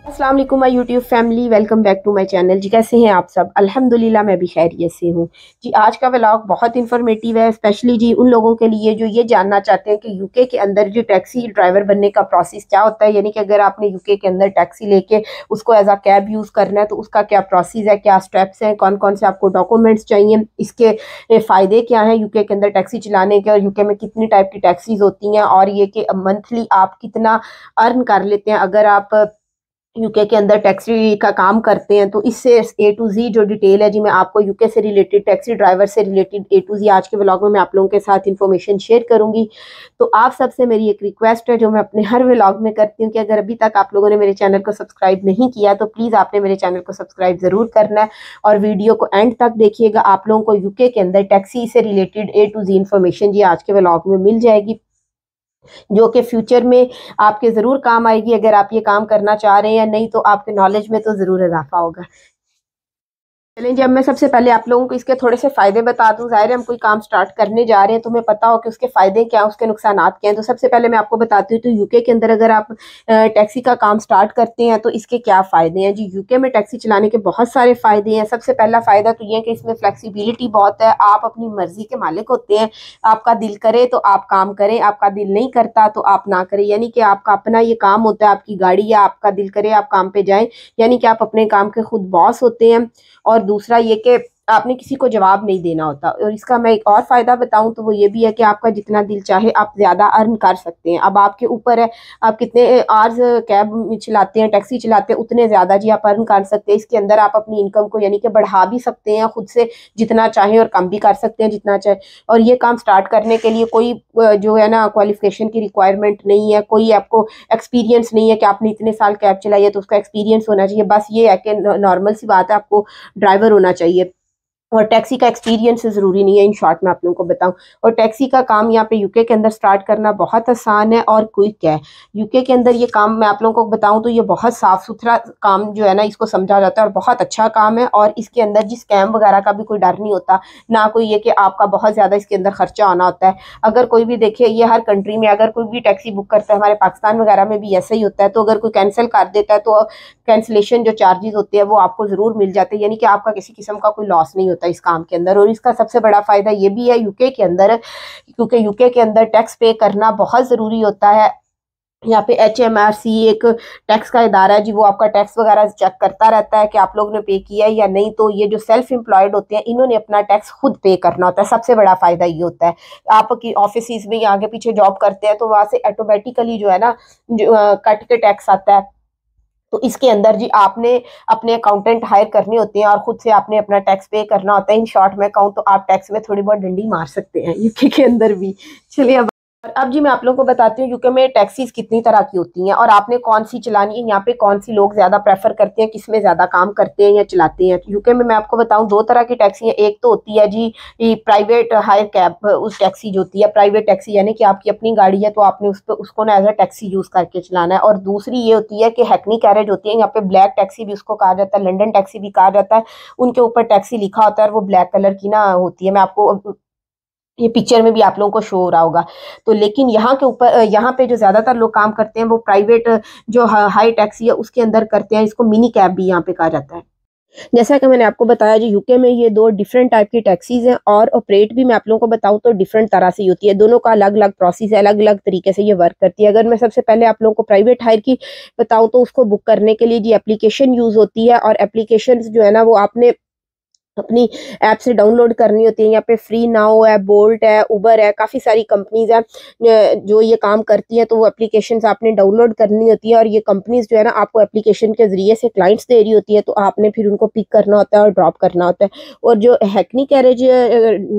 अस्सलाम वालेकुम my YouTube family, welcome back to my channel. जी कैसे हैं आप सब? अल्हम्दुलिल्लाह मैं भी खैरियत से हूँ। जी आज का व्लॉग बहुत इन्फॉर्मेटिव है, स्पेशली जी उन लोगों के लिए जो ये जानना चाहते हैं कि यूके के अंदर जो टैक्सी ड्राइवर बनने का प्रोसेस क्या होता है। यानी कि अगर आपने यूके के अंदर टैक्सी लेके उसको एज अ कैब यूज़ करना है तो उसका क्या प्रोसेस है, क्या स्टेप्स हैं, कौन कौन से आपको डॉक्यूमेंट्स चाहिए, इसके फ़ायदे क्या हैं यूके के अंदर टैक्सी चलाने के, और यूके में कितनी टाइप की टैक्सीज होती हैं, और ये कि मंथली आप कितना अर्न कर लेते हैं अगर आप यूके के अंदर टैक्सी का काम करते हैं। तो इससे ए टू जी जो डिटेल है जी, मैं आपको यूके से रिलेटेड, टैक्सी ड्राइवर से रिलेटेड ए टू जी आज के व्लॉग में मैं आप लोगों के साथ इन्फॉर्मेशन शेयर करूंगी। तो आप सबसे मेरी एक रिक्वेस्ट है जो मैं अपने हर व्लॉग में करती हूँ कि अगर अभी तक आप लोगों ने मेरे चैनल को सब्सक्राइब नहीं किया तो प्लीज़ आपने मेरे चैनल को सब्सक्राइब ज़रूर करना है और वीडियो को एंड तक देखिएगा। आप लोगों को यूके के अंदर टैक्सी से related A to Z information जी आज के व्लॉग में मिल जाएगी, जो कि फ्यूचर में आपके ज़रूर काम आएगी अगर आप ये काम करना चाह रहे हैं। नहीं तो आपके नॉलेज में तो ज़रूर इजाफा होगा। चलें जी, अब मैं सबसे पहले आप लोगों को इसके थोड़े से फ़ायदे बता दूं। ज़ाहिर है हम कोई काम स्टार्ट करने जा रहे हैं तो हमें पता हो कि उसके फ़ायदे क्या हैं, उसके नुकसानात क्या हैं। तो सबसे पहले मैं आपको बताती हूँ तो यूके के अंदर अगर आप टैक्सी का काम स्टार्ट करते हैं तो इसके क्या फ़ायदे हैं। जी यूके में टैक्सी चलाने के बहुत सारे फ़ायदे हैं। सबसे पहला फ़ायदा तो ये है कि इसमें फ्लेक्सिबिलिटी बहुत है, आप अपनी मर्ज़ी के मालिक होते हैं। आपका दिल करे तो आप काम करें, आपका दिल नहीं करता तो आप ना करें। यानी कि आपका अपना ये काम होता है, आपकी गाड़ी, या आपका दिल करे आप काम पे जाएं, यानी कि आप अपने काम के खुद बॉस होते हैं। और दूसरा ये कि आपने किसी को जवाब नहीं देना होता। और इसका मैं एक और फ़ायदा बताऊं तो वो ये भी है कि आपका जितना दिल चाहे आप ज़्यादा अर्न कर सकते हैं। अब आपके ऊपर है आप कितने आवर्स कैब चलाते हैं, टैक्सी चलाते हैं, उतने ज़्यादा जी आप अर्न कर सकते हैं। इसके अंदर आप अपनी इनकम को यानी कि बढ़ा भी सकते हैं खुद से जितना चाहें, और कम भी कर सकते हैं जितना चाहे। और ये काम स्टार्ट करने के लिए कोई जो है ना क्वालिफिकेशन की रिक्वायरमेंट नहीं है, कोई आपको एक्सपीरियंस नहीं है कि आपने इतने साल कैब चलाई है तो उसका एक्सपीरियंस होना चाहिए। बस ये है कि नॉर्मल सी बात है, आपको ड्राइवर होना चाहिए। और टैक्सी का एक्सपीरियंस ज़रूरी नहीं है, इन शॉर्ट में आप लोगों को बताऊं। और टैक्सी का काम यहाँ पे यूके के अंदर स्टार्ट करना बहुत आसान है और क्विक है। यूके के अंदर ये काम मैं आप लोगों को बताऊं तो ये बहुत साफ़ सुथरा काम जो है ना इसको समझा जाता है और बहुत अच्छा काम है। और इसके अंदर जी स्कैम वगैरह का भी कोई डर नहीं होता, ना कोई ये कि आपका बहुत ज़्यादा इसके अंदर खर्चा आना होता है। अगर कोई भी देखिए, ये हर कंट्री में अगर कोई भी टैक्सी बुक करता है, हमारे पाकिस्तान वगैरह में भी ऐसा ही होता है, तो अगर कोई कैंसिल कर देता है तो कैंसिलेशन जो चार्जेस होते हैं वो आपको ज़रूर मिल जाते हैं। यानी कि आपका किसी किस्म का कोई लॉस नहीं होता इस काम के अंदर। और इसका सबसे बड़ा फ़ायदा ये भी है यूके के अंदर, क्योंकि यूके के अंदर टैक्स पे करना बहुत ज़रूरी होता है। यहाँ पे HMRC एक टैक्स का इदारा है जी, वो आपका टैक्स वगैरह चेक करता रहता है कि आप लोगों ने पे किया है या नहीं। तो ये जो सेल्फ एम्प्लॉयड होते हैं इन्होंने अपना टैक्स खुद पे करना होता है। सबसे बड़ा फायदा ये होता है। आपकी ऑफिस में या आगे पीछे जॉब करते हैं तो वहां से ऑटोमेटिकली जो है ना कट के टैक्स आता है। तो इसके अंदर जी आपने अपने अकाउंटेंट हायर करने होते हैं और खुद से आपने अपना टैक्स पे करना होता है। इन शॉर्ट में कहूँ तो आप टैक्स में थोड़ी बहुत डंडी मार सकते हैं यूके के अंदर भी। चलिए अब जी मैं आप लोगों को बताती हूँ यूके में टैक्सीज कितनी तरह की होती हैं और आपने कौन सी चलानी है, यहाँ पे कौन सी लोग ज्यादा प्रेफर करते हैं, किस में ज्यादा काम करते हैं या चलाते हैं। यूके में मैं आपको बताऊँ दो तरह की टैक्सी है। एक तो होती है जी प्राइवेट हायर कैब, उस टैक्सी जो होती है प्राइवेट टैक्सी, यानी कि आपकी अपनी गाड़ी है तो आपने उस पर उसको ना एज अ टैक्सी यूज करके चलाना है। और दूसरी ये होती है कि हैकनी कैरेज होती है, यहाँ पे ब्लैक टैक्सी भी उसको कहा जाता है, लंदन टैक्सी भी कहा जाता है। उनके ऊपर टैक्सी लिखा होता है और वो ब्लैक कलर की ना होती है। मैं आपको ये पिक्चर में भी आप लोगों को शो हो रहा होगा। तो लेकिन यहाँ के ऊपर यहाँ पे जो ज्यादातर लोग काम करते हैं वो प्राइवेट जो हाई टैक्सी है उसके अंदर करते हैं। इसको मिनी कैब भी यहाँ पे कहा जाता है। जैसा कि मैंने आपको बताया जी यूके में ये दो डिफरेंट टाइप की टैक्सीज हैं और ऑपरेट भी मैं आप लोगों को बताऊं तो डिफरेंट तरह से होती है। दोनों का अलग अलग प्रोसेस है, अलग अलग तरीके से ये वर्क करती है। अगर मैं सबसे पहले आप लोगों को प्राइवेट हायर की बताऊं तो उसको बुक करने के लिए जी एप्लीकेशन यूज होती है। और एप्लीकेशन जो है ना वो आपने अपनी ऐप से डाउनलोड करनी होती है। यहाँ पे फ्री नाउ है, बोल्ट है, उबर है, काफ़ी सारी कंपनीज है जो ये काम करती हैं। तो वो एप्लीकेशंस आपने डाउनलोड करनी होती है और ये कंपनीज जो है ना आपको एप्लीकेशन के जरिए से क्लाइंट्स दे रही होती है, तो आपने फिर उनको पिक करना होता है और ड्रॉप करना होता है। और जो हैकनी कैरेज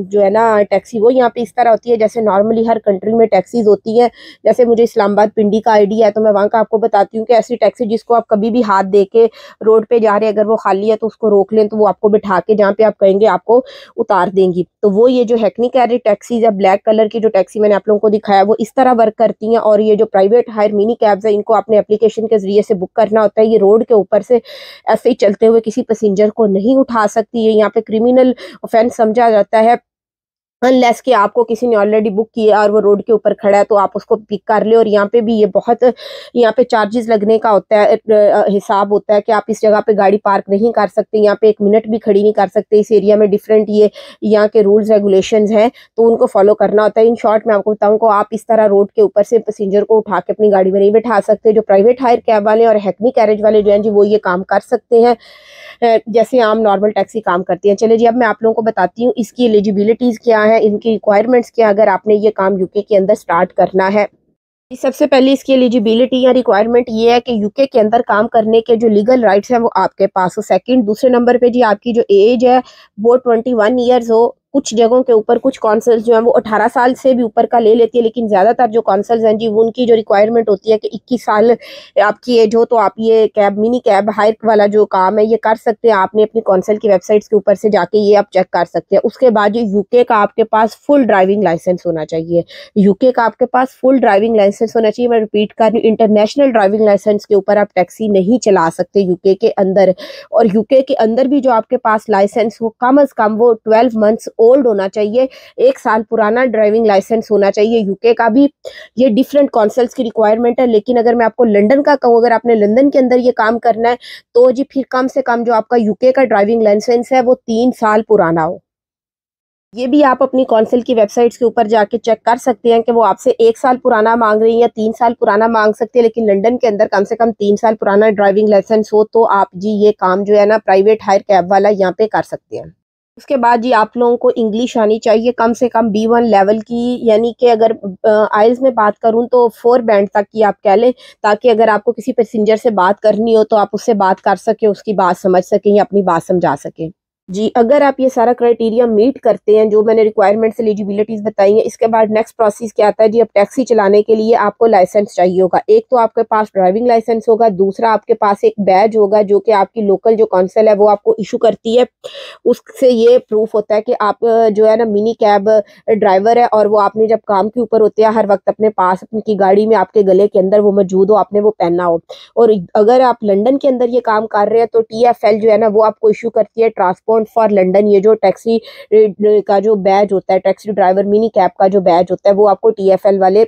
जो है ना टैक्सी, वो यहाँ पे इस तरह होती है जैसे नॉर्मली हर कंट्री में टैक्सीज होती हैं। जैसे मुझे इस्लामाबाद पिंडी का आइडिया है तो मैं वहाँ का आपको बताती हूँ कि ऐसी टैक्सी जिसको आप कभी भी हाथ दे के रोड पे जा रहे हैं, अगर वो खाली है तो उसको रोक लें तो वो आपको बिठा के जहाँ पे आप कहेंगे आपको उतार देंगी। तो वो ये जो हैकनी कैरेज टैक्सीज है, ब्लैक कलर की जो टैक्सी मैंने आप लोगों को दिखाया, वो इस तरह वर्क करती हैं। और ये जो प्राइवेट हायर मिनी कैब्स है इनको आपने एप्लीकेशन के जरिए से बुक करना होता है। ये रोड के ऊपर से ऐसे ही चलते हुए किसी पैसेंजर को नहीं उठा सकती है, यहाँ पे क्रिमिनल ऑफेंस समझा जाता है। अनलेस कि आपको किसी ने ऑलरेडी बुक किया और वो रोड के ऊपर खड़ा है तो आप उसको पिक कर ले। और यहाँ पे भी ये बहुत, यहाँ पे चार्जेस लगने का होता है, हिसाब होता है कि आप इस जगह पे गाड़ी पार्क नहीं कर सकते, यहाँ पे 1 मिनट भी खड़ी नहीं कर सकते। इस एरिया में डिफरेंट ये यहाँ के रूल्स रेगुलेशंस हैं, तो उनको फॉलो करना होता है। इन शॉर्ट मैं आपको बताऊँ को आप इस तरह रोड के ऊपर से पैसेंजर को उठा के अपनी गाड़ी में नहीं बैठा सकते। जो प्राइवेट हायर कैब वाले और हैकनी कैरेज वाले जो हैं जी, वो ये काम कर सकते हैं जैसे आम नॉर्मल टैक्सी काम करती है। चलिए जी, अब मैं आप लोगों को बताती हूँ इसकी एलिजिबिलिटीज़ क्या है, इनकी रिक्वायरमेंट्स क्या, अगर आपने ये काम यूके के अंदर स्टार्ट करना है। सबसे पहले इसकी एलिजिबिलिटी या रिक्वायरमेंट ये है कि यूके के अंदर काम करने के जो लीगल राइट्स हैं वो आपके पास हो। सेकंड, दूसरे नंबर पे जी आपकी जो एज है वो 21 ईयर्स हो। कुछ जगहों के ऊपर कुछ कौंसल्स जो हैं वो 18 साल से भी ऊपर का ले लेती है, लेकिन ज़्यादातर जो कौंसल्स हैं जी उनकी जो रिक्वायरमेंट होती है कि 21 साल आपकी एज हो तो आप ये कैब, मिनी कैब हायर वाला जो काम है ये कर सकते हैं। आपने अपनी कौंसल की वेबसाइट्स के ऊपर से जाके ये आप चेक कर सकते हैं। उसके बाद जो यूके का आपके पास फुल ड्राइविंग लाइसेंस होना चाहिए। यूके का आपके पास फुल ड्राइविंग लाइसेंस होना चाहिए। मैं रिपीट कर रही हूँ, इंटरनेशनल ड्राइविंग लाइसेंस के ऊपर आप टैक्सी नहीं चला सकते यूके के अंदर। और यूके के अंदर भी जो आपके पास लाइसेंस हो, कम अज कम वो 12 मंथ्स ओल्ड होना चाहिए। 1 साल पुराना ड्राइविंग लाइसेंस होना चाहिए यूके का भी। ये डिफरेंट कौंसल्स की रिक्वायरमेंट है। लेकिन अगर मैं आपको लंदन का कहूँ, अगर आपने लंदन के अंदर ये काम करना है तो जी फिर कम से कम जो आपका यूके का ड्राइविंग लाइसेंस है वो 3 साल पुराना हो। ये भी आप अपनी कौंसिल की वेबसाइट्स के ऊपर जाके चेक कर सकते हैं कि वो आपसे 1 साल पुराना मांग रही है या 3 साल पुराना मांग सकते हैं। लेकिन लंदन के अंदर कम से कम 3 साल पुराना ड्राइविंग लाइसेंस हो तो आप जी ये काम जो है ना प्राइवेट हायर कैब वाला यहाँ पे कर सकते हैं। उसके बाद जी आप लोगों को इंग्लिश आनी चाहिए कम से कम B1 लेवल की, यानी कि अगर आइल्स में बात करूं तो 4 बैंड तक की आप कह लें, ताकि अगर आपको किसी पैसेंजर से बात करनी हो तो आप उससे बात कर सकें, उसकी बात समझ सकें या अपनी बात समझा सकें। जी, अगर आप ये सारा क्राइटेरिया मीट करते हैं जो मैंने रिक्वायरमेंट्स एलिजिबिलिटीज बताई हैं, इसके बाद नेक्स्ट प्रोसेस क्या आता है जी, अब टैक्सी चलाने के लिए आपको लाइसेंस चाहिए होगा। एक तो आपके पास ड्राइविंग लाइसेंस होगा, दूसरा आपके पास एक बैज होगा जो कि आपकी लोकल जो काउंसिल है वो आपको इशू करती है। उससे ये प्रूफ होता है कि आप जो है ना मिनी कैब ड्राइवर है और वो आपने जब काम के ऊपर होते हैं हर वक्त अपने पास अपनी गाड़ी में आपके गले के अंदर वो मौजूद हो, आपने वो पहना हो। और अगर आप लंदन के अंदर ये काम कर रहे हैं तो TFL जो है ना वो आपको इशू करती है ट्रांसपोर्ट फॉर लंदन। ये जो टैक्सी का जो बैज होता है, टैक्सी ड्राइवर मिनी कैब का जो बैज होता है वो आपको TFL वाले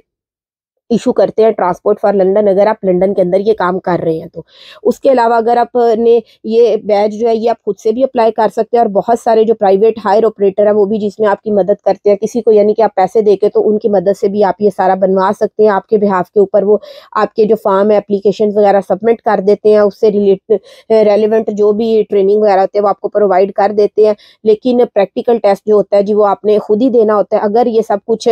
इशू करते हैं, ट्रांसपोर्ट फॉर लंदन, अगर आप लंदन के अंदर ये काम कर रहे हैं तो। उसके अलावा अगर आपने ये बैज जो है ये आप खुद से भी अप्लाई कर सकते हैं। और बहुत सारे जो प्राइवेट हायर ऑपरेटर है वो भी जिसमें आपकी मदद करते हैं, किसी को यानी कि आप पैसे देके तो उनकी मदद से भी आप ये सारा बनवा सकते हैं। आपके बिहाफ के ऊपर वो आपके जो फॉर्म है, एप्लीकेशन वगैरह सबमिट कर देते हैं, उससे रिलेटेड रेलिवेंट जो भी ट्रेनिंग वगैरह होती है वो आपको प्रोवाइड कर देते हैं। लेकिन प्रैक्टिकल टेस्ट जो होता है जी वो आपने खुद ही देना होता है। अगर ये सब कुछ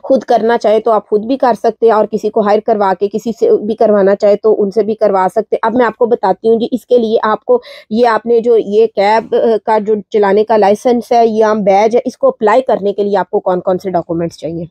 खुद करना चाहे तो आप खुद भी कर सकते हैं, और किसी को हायर करवा के किसी से भी करवाना चाहे तो उनसे भी करवा सकते हैं। अब मैं आपको बताती हूँ जी, इसके लिए आपको ये आपने जो ये कैब का जो चलाने का लाइसेंस है या बैज है, इसको अप्लाई करने के लिए आपको कौन कौन से डॉक्यूमेंट्स चाहिए।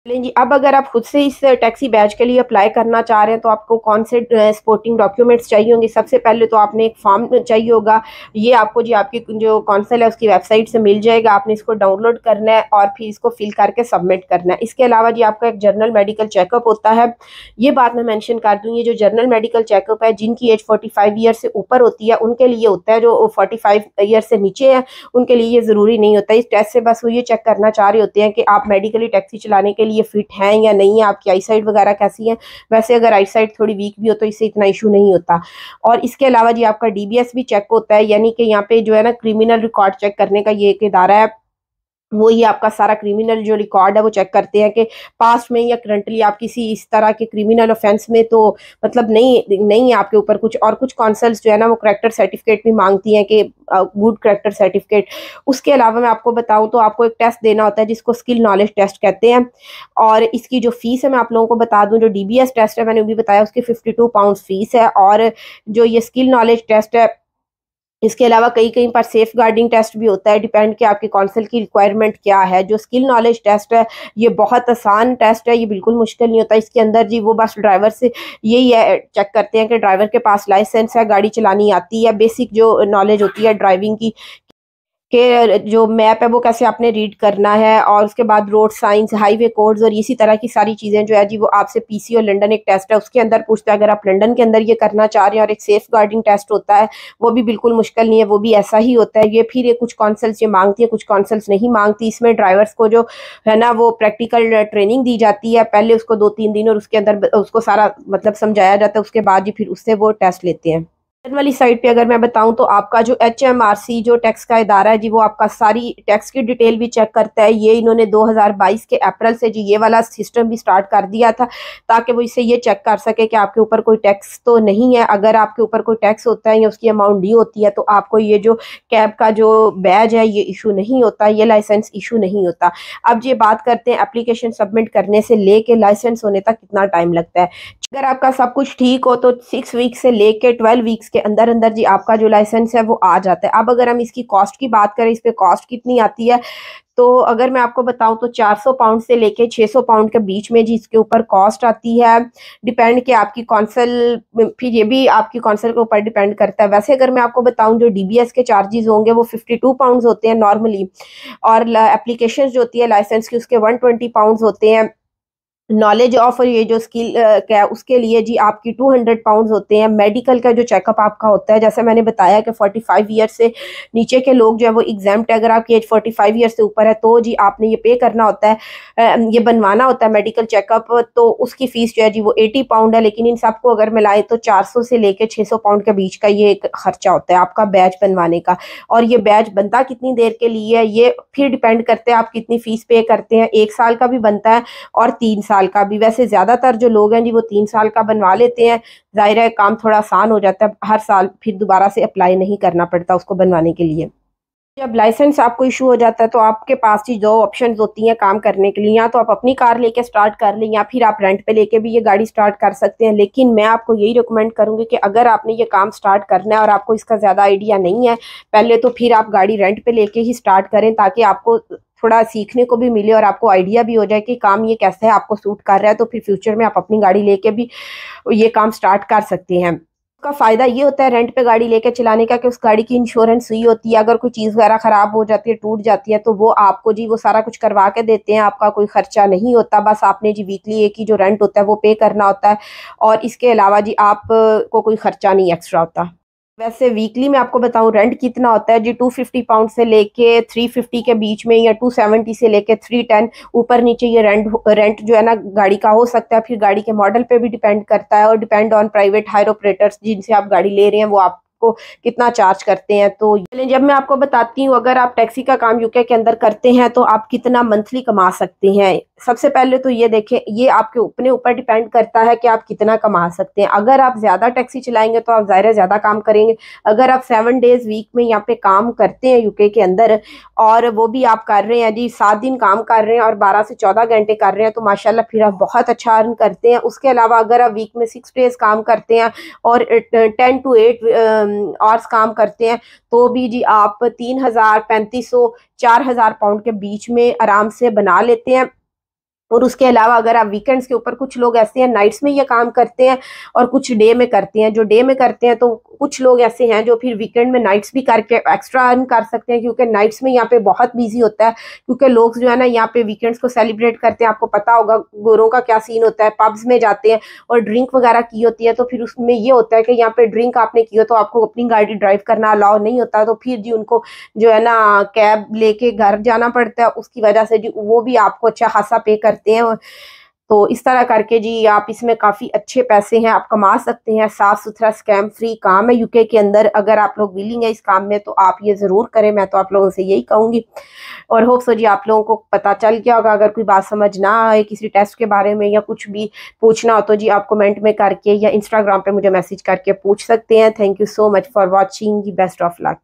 जी, अब अगर आप खुद से इस टैक्सी बैच के लिए अप्लाई करना चाह रहे हैं तो आपको कौन से सपोर्टिंग डॉक्यूमेंट्स चाहिए होंगे। सबसे पहले तो आपने एक फॉर्म चाहिए होगा। ये आपको जी आपकी जो कौंसिल है उसकी वेबसाइट से मिल जाएगा। आपने इसको डाउनलोड करना है और फिर इसको फिल करके सबमिट करना है। इसके अलावा जी आपका एक जनरल मेडिकल चेकअप होता है। ये बात मैं मेंशन कर दूँ, ये जो जनरल मेडिकल चेकअप है जिनकी एज 45 ईयर से ऊपर होती है उनके लिए होता है। जो 45 ईयर से नीचे है उनके लिए ये ज़रूरी नहीं होता। इस टेस्ट से बस वो ये चेक करना चाह रहे होते हैं कि आप मेडिकली टैक्सी चलाने के लिए फिट हैं या नहीं है, आपकी आई साइट वगैरह कैसी है। वैसे अगर आई साइट थोड़ी वीक भी हो तो इससे इतना इशू नहीं होता। और इसके अलावा जी आपका DBS भी चेक होता है, यानी कि यहाँ पे जो है ना क्रिमिनल रिकॉर्ड चेक करने का ये एक इदारा है। वो ही आपका सारा क्रिमिनल जो रिकॉर्ड है वो चेक करते हैं कि पास्ट में या करंटली आप किसी इस तरह के क्रिमिनल ऑफेंस में तो मतलब नहीं है आपके ऊपर कुछ। और कुछ कौंसल्स जो है ना वो करैक्टर सर्टिफिकेट भी मांगती हैं कि गुड करैक्टर सर्टिफिकेट। उसके अलावा मैं आपको बताऊं तो आपको एक टेस्ट देना होता है जिसको स्किल नॉलेज टेस्ट कहते हैं। और इसकी जो फीस है मैं आप लोगों को बता दूं, जो DBS टेस्ट है मैंने भी बताया उसकी 52 पाउंड फीस है। और जो ये स्किल नॉलेज टेस्ट है इसके अलावा कहीं कहीं पर सेफ गार्डिंग टेस्ट भी होता है, डिपेंड कि आपकी काउंसिल की रिक्वायरमेंट क्या है। जो स्किल नॉलेज टेस्ट है ये बहुत आसान टेस्ट है, ये बिल्कुल मुश्किल नहीं होता। इसके अंदर जी वो बस ड्राइवर से यही है चेक करते हैं कि ड्राइवर के पास लाइसेंस है, गाड़ी चलानी आती है, बेसिक जो नॉलेज होती है ड्राइविंग की कि जो मैप है वो कैसे आपने रीड करना है, और उसके बाद रोड साइंस, हाईवे कोड्स और इसी तरह की सारी चीज़ें जो है जी वो आपसे पीसी और लंदन एक टेस्ट है उसके अंदर पूछता है। अगर आप लंदन के अंदर ये करना चाह रहे हैं, और एक सेफ गार्डिंग टेस्ट होता है, वो भी बिल्कुल मुश्किल नहीं है, वो भी ऐसा ही होता है। ये फिर ये कुछ कौंसल्स ये मांगती है, कुछ कौंसल्स नहीं मांगती। इसमें ड्राइवर्स को जो है ना वो प्रैक्टिकल ट्रेनिंग दी जाती है, पहले उसको 2-3 दिन, और उसके अंदर उसको सारा मतलब समझाया जाता है, उसके बाद ही फिर उससे वो टेस्ट लेते हैं। वाली साइड पे अगर मैं बताऊं तो आपका जो HMRC जो टैक्स का इदारा है जी वो आपका सारी टैक्स की डिटेल भी चेक करता है। ये इन्होंने 2022 के अप्रैल से जी ये वाला सिस्टम भी स्टार्ट कर दिया था, ताकि वो इससे ये चेक कर सके कि आपके ऊपर कोई टैक्स तो नहीं है। अगर आपके ऊपर कोई टैक्स होता है या उसकी अमाउंट डी होती है तो आपको ये जो कैब का जो बैज है ये इशू नहीं होता, ये लाइसेंस इशू नहीं होता। अब ये बात करते हैं एप्लीकेशन सबमिट करने से लेके लाइसेंस होने तक कितना टाइम लगता है। अगर आपका सब कुछ ठीक हो तो 6 वीक से लेके 12 वीक्स के अंदर अंदर जी आपका जो लाइसेंस है वो आ जाता है। अब अगर हम इसकी कॉस्ट की बात करें, इस पे कॉस्ट कितनी आती है, तो अगर मैं आपको बताऊं तो 400 पाउंड से लेके 600 पाउंड के बीच में जी इसके ऊपर कॉस्ट आती है। डिपेंड कि आपकी कौंसल, फिर ये भी आपकी कौंसल के ऊपर डिपेंड करता है। वैसे अगर मैं आपको बताऊं जो DBS के चार्जेस होंगे वो 52 पाउंड होते हैं नॉर्मली, और एप्लीकेशन जो होती है लाइसेंस की उसके 120 पाउंड होते हैं। नॉलेज ऑफ ये जो स्किल क्या उसके लिए जी आपकी 200 पाउंड होते हैं। मेडिकल का जो चेकअप आपका होता है, जैसे मैंने बताया कि 45 ईयर से नीचे के लोग जो है वो एग्जाम्प्ट है। अगर आपकी एज 45 ईयर से ऊपर है तो जी आपने ये पे करना होता है, ये बनवाना होता है मेडिकल चेकअप। तो उसकी फीस जो है जी वो 80 पाउंड है। लेकिन इन सबको अगर मिलाए तो 400 से लेके 600 पाउंड के बीच का ये एक खर्चा होता है आपका बैच बनवाने का। और ये बैच बनता कितनी देर के लिए है ये फिर डिपेंड करते हैं आप कितनी फीस पे करते हैं। 1 साल का भी बनता है और 3 साल का भी। वैसे ज्यादातर जो लोग हैं जी वो 3 साल का बनवा लेते हैं। जाहिर है काम थोड़ा आसान हो जाता है, हर साल फिर दोबारा से अप्लाई नहीं करना पड़ता उसको बनवाने के लिए। जब लाइसेंस आपको इशू हो जाता है तो आपके पास ही 2 ऑप्शन होती हैं काम करने के लिए, या तो आप अपनी कार लेके स्टार्ट कर लें या फिर आप रेंट पे लेके भी ये गाड़ी स्टार्ट कर सकते हैं। लेकिन मैं आपको यही रिकमेंड करूंगी कि अगर आपने ये काम स्टार्ट करना है और आपको इसका ज़्यादा आइडिया नहीं है पहले, तो फिर आप गाड़ी रेंट पे लेके ही स्टार्ट करें, ताकि आपको थोड़ा सीखने को भी मिले और आपको आइडिया भी हो जाए कि काम ये कैसे है, आपको सूट कर रहा है। तो फिर फ्यूचर में आप अपनी गाड़ी लेके भी ये काम स्टार्ट कर सकते हैं। का फायदा ये होता है रेंट पे गाड़ी लेके चलाने का कि उस गाड़ी की इंश्योरेंस हुई होती है। अगर कोई चीज़ वगैरह खराब हो जाती है, टूट जाती है, तो वो आपको जी वो सारा कुछ करवा के देते हैं। आपका कोई खर्चा नहीं होता, बस आपने जी वीकली एक ही जो रेंट होता है वो पे करना होता है, और इसके अलावा जी आप को कोई खर्चा नहीं एक्स्ट्रा होता। वैसे वीकली में आपको बताऊं रेंट कितना होता है जी, 250 पाउंड से लेके 350 के बीच में, या 270 से लेके 310 ऊपर नीचे ये रेंट जो है ना गाड़ी का हो सकता है। फिर गाड़ी के मॉडल पे भी डिपेंड करता है, और depend on private hire operators जिनसे आप गाड़ी ले रहे हैं वो आपको कितना चार्ज करते हैं। तो जब मैं आपको बताती हूँ अगर आप टैक्सी का काम यूके के अंदर करते हैं तो आप कितना मंथली कमा सकते हैं। सबसे पहले तो ये देखें, ये आपके अपने ऊपर डिपेंड करता है कि आप कितना कमा सकते हैं। अगर आप ज्यादा टैक्सी चलाएंगे तो आप ज़ाहिर ज्यादा काम करेंगे। अगर आप 7 डेज वीक में यहाँ पे काम करते हैं यूके के अंदर, और वो भी आप कर रहे हैं जी 7 दिन काम कर रहे हैं और 12 से 14 घंटे कर रहे हैं, तो माशाल्लाह फिर आप बहुत अच्छा अर्न करते हैं। उसके अलावा अगर आप वीक में 6 डेज काम करते हैं और 10 to 8 आवर्स काम करते हैं, तो भी जी आप 3000, 3500, 4000 पाउंड के बीच में आराम से बना लेते हैं। और उसके अलावा अगर आप वीकेंड्स के ऊपर, कुछ लोग ऐसे हैं नाइट्स में ये काम करते हैं और कुछ डे में करते हैं। जो डे में करते हैं तो कुछ लोग ऐसे हैं जो फिर वीकेंड में नाइट्स भी करके एक्स्ट्रा अर्न कर सकते हैं, क्योंकि नाइट्स में यहाँ पे बहुत बिजी होता है। क्योंकि लोग जो है ना यहाँ पे वीकेंड्स को सेलिब्रेट करते हैं। आपको पता होगा गोरों का क्या सीन होता है, पब्स में जाते हैं और ड्रिंक वगैरह की होती है। तो फिर उसमें ये होता है कि यहाँ पे ड्रिंक आपने की हो तो आपको अपनी गाड़ी ड्राइव करना अलाउ नहीं होता। तो फिर जी उनको जो है ना कैब लेके घर जाना पड़ता है। उसकी वजह से जी वो भी आपको अच्छा खासा पे करते हैं। तो इस तरह करके जी आप इसमें काफ़ी अच्छे पैसे हैं आप कमा सकते हैं। साफ सुथरा स्कैम फ्री काम है यूके के अंदर। अगर आप लोग विलिंग है इस काम में तो आप ये ज़रूर करें, मैं तो आप लोगों से यही कहूँगी। और होप सो जी आप लोगों को पता चल गया होगा। अगर कोई बात समझ ना आए किसी टेस्ट के बारे में या कुछ भी पूछना हो तो जी आप कमेंट में करके या इंस्टाग्राम पे मुझे मैसेज करके पूछ सकते हैं। Thank you so much for watching. जी बेस्ट ऑफ लक।